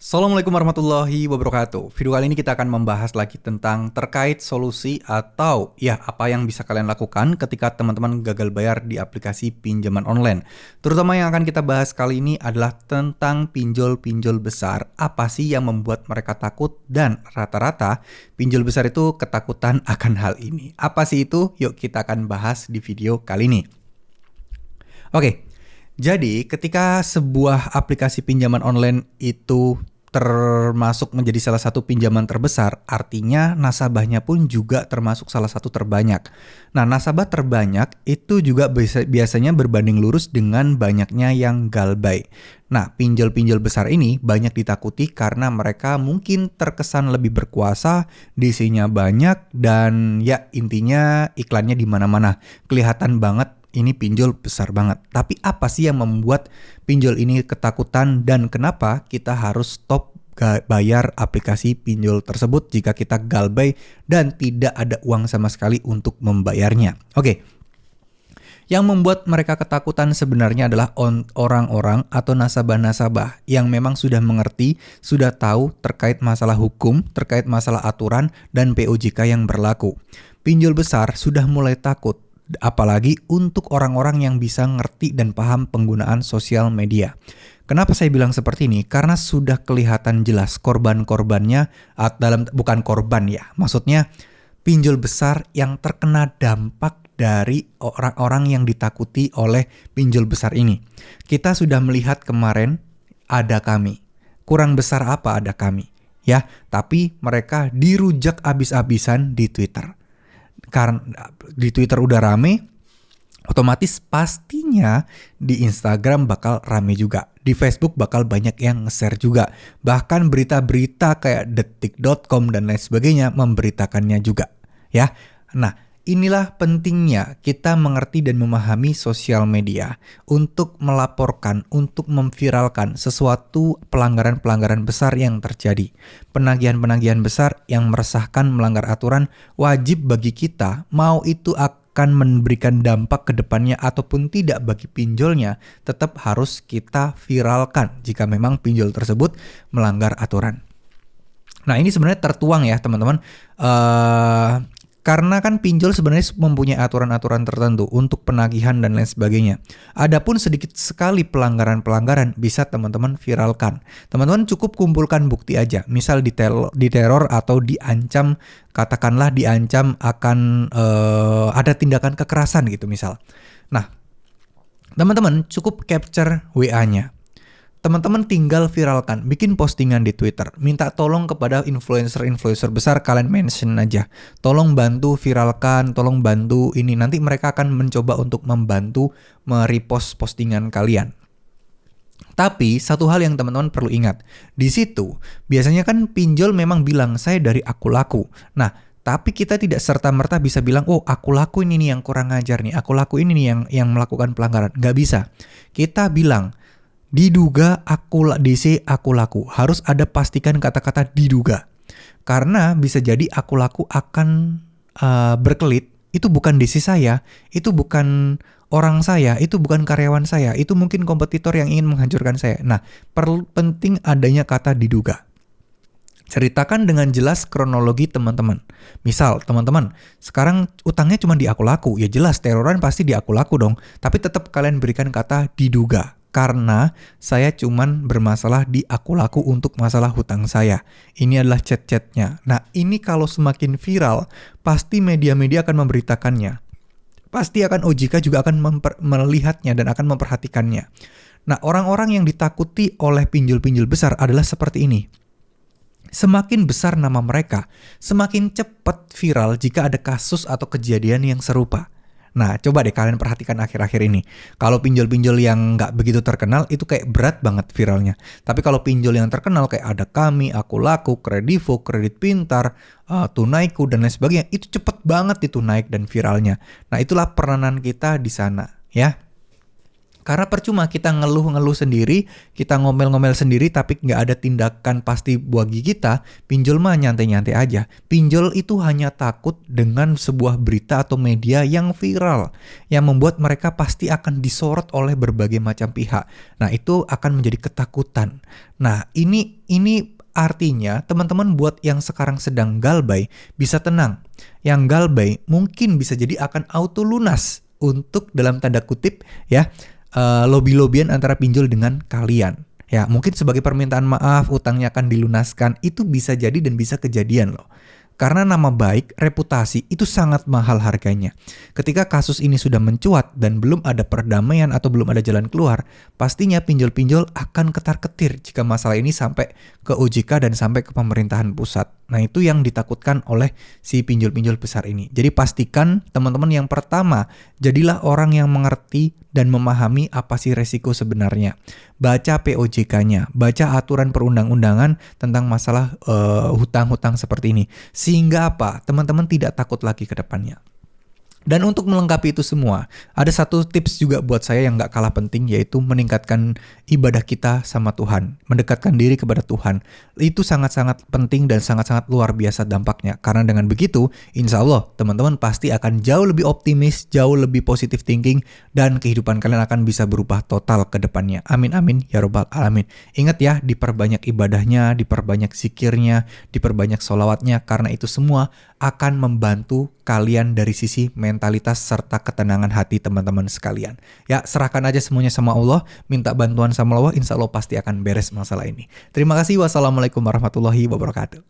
Assalamualaikum warahmatullahi wabarakatuh. Video kali ini kita akan membahas lagi tentang terkait solusi atau ya apa yang bisa kalian lakukan ketika teman-teman gagal bayar di aplikasi pinjaman online. Terutama yang akan kita bahas kali ini adalah tentang pinjol-pinjol besar. Apa sih yang membuat mereka takut dan rata-rata pinjol besar itu ketakutan akan hal ini. Apa sih itu? Yuk kita akan bahas di video kali ini. Oke. Jadi, ketika sebuah aplikasi pinjaman online itu termasuk menjadi salah satu pinjaman terbesar, artinya nasabahnya pun juga termasuk salah satu terbanyak. Nah, nasabah terbanyak itu juga biasanya berbanding lurus dengan banyaknya yang galbay. Nah, pinjol-pinjol besar ini banyak ditakuti karena mereka mungkin terkesan lebih berkuasa, DC-nya banyak, dan ya intinya iklannya di mana-mana. Kelihatan banget ini pinjol besar banget. Tapi apa sih yang membuat pinjol ini ketakutan dan kenapa kita harus stop bayar aplikasi pinjol tersebut jika kita galbay dan tidak ada uang sama sekali untuk membayarnya? Oke. Yang membuat mereka ketakutan sebenarnya adalah orang-orang atau nasabah-nasabah yang memang sudah mengerti, sudah tahu terkait masalah hukum, terkait masalah aturan dan POJK yang berlaku. Pinjol besar sudah mulai takut. Apalagi untuk orang-orang yang bisa ngerti dan paham penggunaan sosial media. Kenapa saya bilang seperti ini? Karena sudah kelihatan jelas korban-korbannya bukan korban ya. Maksudnya pinjol besar yang terkena dampak dari orang-orang yang ditakuti oleh pinjol besar ini. Kita sudah melihat kemarin ada kami. Kurang besar apa ada kami? Ya, tapi mereka dirujak abis-abisan di Twitter. Karena di Twitter udah rame, otomatis pastinya di Instagram bakal rame juga. Di Facebook bakal banyak yang nge-share juga. Bahkan berita-berita kayak detik.com dan lain sebagainya memberitakannya juga. Ya, nah inilah pentingnya kita mengerti dan memahami sosial media untuk melaporkan, untuk memviralkan sesuatu pelanggaran-pelanggaran besar yang terjadi. Penagihan-penagihan besar yang meresahkan melanggar aturan wajib bagi kita, mau itu akan memberikan dampak ke depannya ataupun tidak bagi pinjolnya, tetap harus kita viralkan jika memang pinjol tersebut melanggar aturan. Nah ini sebenarnya tertuang ya teman-teman. Karena kan pinjol sebenarnya mempunyai aturan-aturan tertentu untuk penagihan dan lain sebagainya. Adapun sedikit sekali pelanggaran-pelanggaran bisa teman-teman viralkan. Teman-teman cukup kumpulkan bukti aja. Misal diteror atau diancam, katakanlah diancam akan ada tindakan kekerasan gitu misal. Nah, teman-teman cukup capture WA-nya. Teman-teman tinggal viralkan, bikin postingan di Twitter, minta tolong kepada influencer-influencer besar, kalian mention aja. Tolong bantu viralkan, tolong bantu ini. Nanti mereka akan mencoba untuk membantu merepost postingan kalian. Tapi satu hal yang teman-teman perlu ingat, di situ biasanya kan pinjol memang bilang saya dari aku laku. Nah, tapi kita tidak serta-merta bisa bilang, oh aku laku ini nih yang kurang ngajar nih, aku laku ini nih yang melakukan pelanggaran. Nggak bisa. Kita bilang, diduga DC aku laku. Harus ada pastikan kata-kata diduga. Karena bisa jadi aku laku akan berkelit. Itu bukan DC saya, itu bukan orang saya, itu bukan karyawan saya, itu mungkin kompetitor yang ingin menghancurkan saya. Nah, penting adanya kata diduga. Ceritakan dengan jelas kronologi teman-teman. Misal, teman-teman, sekarang utangnya cuma di aku laku. Ya jelas, teroran pasti di aku laku dong. Tapi tetap kalian berikan kata diduga. Karena saya cuman bermasalah di aku laku untuk masalah hutang saya. Ini adalah chat-chatnya. Nah, ini kalau semakin viral, pasti media-media akan memberitakannya. Pasti akan OJK juga akan melihatnya dan akan memperhatikannya. Nah, orang-orang yang ditakuti oleh pinjol-pinjol besar adalah seperti ini. Semakin besar nama mereka, semakin cepat viral jika ada kasus atau kejadian yang serupa. Nah, coba deh kalian perhatikan akhir-akhir ini. Kalau pinjol-pinjol yang nggak begitu terkenal, itu kayak berat banget viralnya. Tapi kalau pinjol yang terkenal kayak ada Kami, Aku Laku, Kredivo, Kredit Pintar, Tunaiku, dan lain sebagainya, itu cepet banget itu naik dan viralnya. Nah, itulah peranan kita di sana, ya. Karena percuma kita ngeluh-ngeluh sendiri, kita ngomel-ngomel sendiri, tapi nggak ada tindakan pasti bagi kita. Pinjol mah nyantai-nyantai aja. Pinjol itu hanya takut dengan sebuah berita atau media yang viral, yang membuat mereka pasti akan disorot oleh berbagai macam pihak. Nah, itu akan menjadi ketakutan. Nah, ini artinya teman-teman buat yang sekarang sedang galbay bisa tenang. Yang galbay mungkin bisa jadi akan auto lunas untuk dalam tanda kutip ya, lobby-lobbyan antara pinjol dengan kalian. Ya, mungkin sebagai permintaan maaf utangnya akan dilunaskan, itu bisa jadi dan bisa kejadian loh. Karena nama baik, reputasi itu sangat mahal harganya. Ketika kasus ini sudah mencuat dan belum ada perdamaian atau belum ada jalan keluar, pastinya pinjol-pinjol akan ketar-ketir jika masalah ini sampai ke OJK dan sampai ke pemerintahan pusat. Nah, itu yang ditakutkan oleh si pinjol-pinjol besar ini. Jadi pastikan teman-teman yang pertama, jadilah orang yang mengerti dan memahami apa sih resiko sebenarnya. Baca POJK-nya, baca aturan perundang-undangan tentang masalah hutang-hutang seperti ini. Sehingga apa? Teman-teman tidak takut lagi ke depannya. Dan untuk melengkapi itu semua, ada satu tips juga buat saya yang gak kalah penting, yaitu meningkatkan ibadah kita sama Tuhan, mendekatkan diri kepada Tuhan. Itu sangat-sangat penting dan sangat-sangat luar biasa dampaknya. Karena dengan begitu, insya Allah teman-teman pasti akan jauh lebih optimis, jauh lebih positive thinking, dan kehidupan kalian akan bisa berubah total ke depannya. Amin amin ya robbal alamin. Ingat ya, diperbanyak ibadahnya, diperbanyak zikirnya, diperbanyak sholawatnya, karena itu semua akan membantu kalian dari sisi mentalitas serta ketenangan hati teman-teman sekalian. Ya, serahkan aja semuanya sama Allah, minta bantuan sama Allah, insya Allah pasti akan beres masalah ini. Terima kasih. Wassalamualaikum warahmatullahi wabarakatuh.